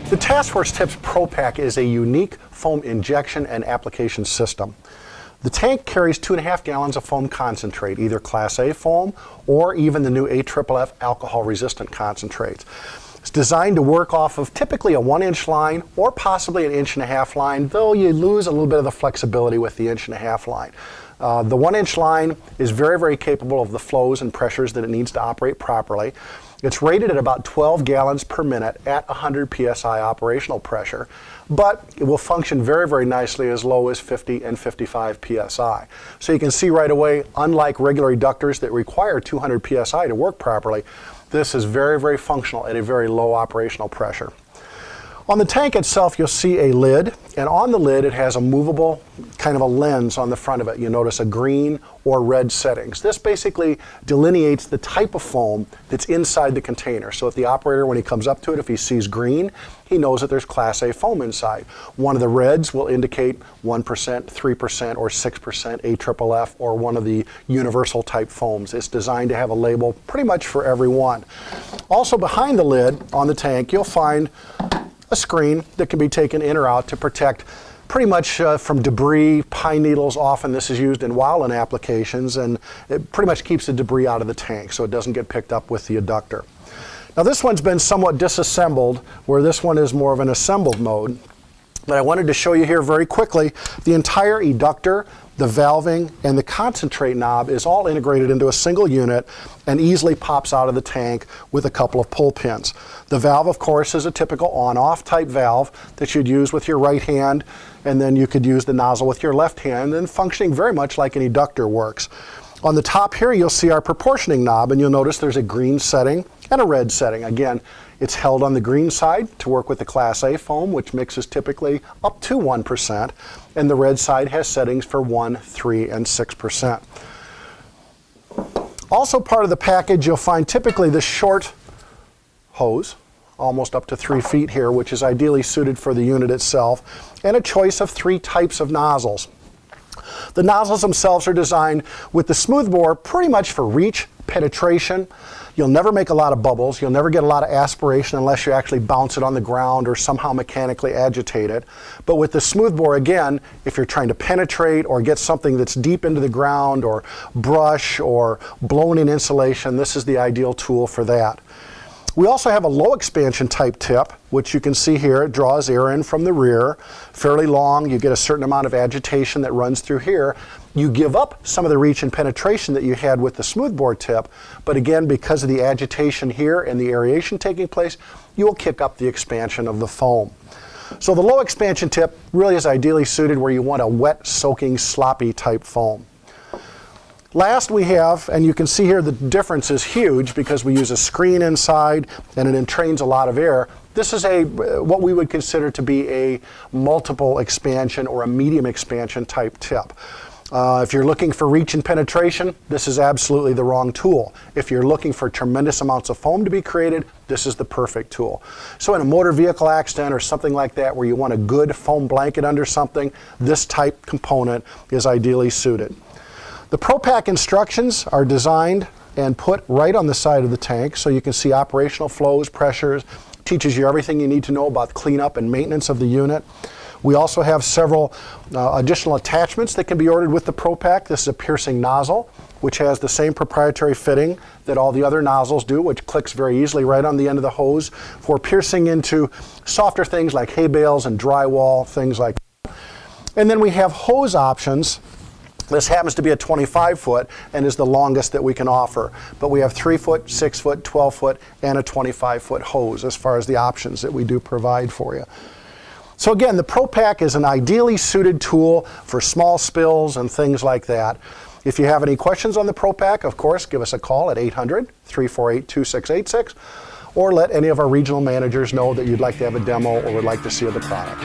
The Task Force Tips Propak is a unique foam injection and application system. The tank carries 2.5 gallons of foam concentrate, either Class A foam or even the new AFFF alcohol-resistant concentrates. It's designed to work off of typically a 1-inch line or possibly an 1.5-inch line, though you lose a little bit of the flexibility with the 1.5-inch line. The 1-inch line is very, very capable of the flows and pressures that it needs to operate properly. It's rated at about 12 gallons per minute at 100 psi operational pressure, but it will function very, very nicely as low as 50 and 55 psi. So you can see right away, unlike regular reductors that require 200 psi to work properly, this is very, very functional at a very low operational pressure. On the tank itself, you'll see a lid, and on the lid it has a movable kind of a lens on the front of it. You notice a green or red settings. This basically delineates the type of foam that's inside the container. So if the operator, when he comes up to it, if he sees green, he knows that there's Class A foam inside. One of the reds will indicate 1%, 3%, or 6% AFFF, or one of the universal type foams. It's designed to have a label pretty much for every one. Also behind the lid on the tank, you'll find a screen that can be taken in or out to protect pretty much from debris, pine needles. Often this is used in wildland applications, and it pretty much keeps the debris out of the tank so it doesn't get picked up with the adductor. Now this one's been somewhat disassembled, where this one is more of an assembled mode. But I wanted to show you here very quickly the entire eductor, the valving, and the concentrate knob is all integrated into a single unit and easily pops out of the tank with a couple of pull pins. The valve, of course, is a typical on-off type valve that you'd use with your right hand, and then you could use the nozzle with your left hand, and functioning very much like an eductor works. On the top here, you'll see our proportioning knob, and you'll notice there's a green setting and a red setting. Again, it's held on the green side to work with the Class A foam, which mixes typically up to 1%, and the red side has settings for 1, 3, and 6%. Also part of the package, you'll find typically the short hose, almost up to 3 feet here, which is ideally suited for the unit itself, and a choice of 3 types of nozzles. The nozzles themselves are designed with the smoothbore pretty much for reach, penetration. You'll never make a lot of bubbles. You'll never get a lot of aspiration unless you actually bounce it on the ground or somehow mechanically agitate it. But with the smoothbore, again, if you're trying to penetrate or get something that's deep into the ground or brush or blown in insulation, this is the ideal tool for that. We also have a low expansion type tip, which you can see here. It draws air in from the rear, fairly long. You get a certain amount of agitation that runs through here. You give up some of the reach and penetration that you had with the smoothbore tip, but again, because of the agitation here and the aeration taking place, you will kick up the expansion of the foam. So the low expansion tip really is ideally suited where you want a wet, soaking, sloppy type foam. Last we have, and you can see here the difference is huge because we use a screen inside and it entrains a lot of air. This is what we would consider to be a multiple expansion or a medium expansion type tip. If you're looking for reach and penetration, this is absolutely the wrong tool. If you're looking for tremendous amounts of foam to be created, this is the perfect tool. So in a motor vehicle accident or something like that where you want a good foam blanket under something, this type component is ideally suited. The Propak instructions are designed and put right on the side of the tank so you can see operational flows, pressures, teaches you everything you need to know about cleanup and maintenance of the unit. We also have several additional attachments that can be ordered with the Propak. This is a piercing nozzle, which has the same proprietary fitting that all the other nozzles do, which clicks very easily right on the end of the hose for piercing into softer things like hay bales and drywall, things like that. And then we have hose options. This happens to be a 25-foot and is the longest that we can offer. But we have 3-foot, 6-foot, 12-foot, and a 25-foot hose as far as the options that we do provide for you. So again, the Propak is an ideally suited tool for small spills and things like that. If you have any questions on the Propak, of course, give us a call at 800-348-2686 or let any of our regional managers know that you'd like to have a demo or would like to see the product.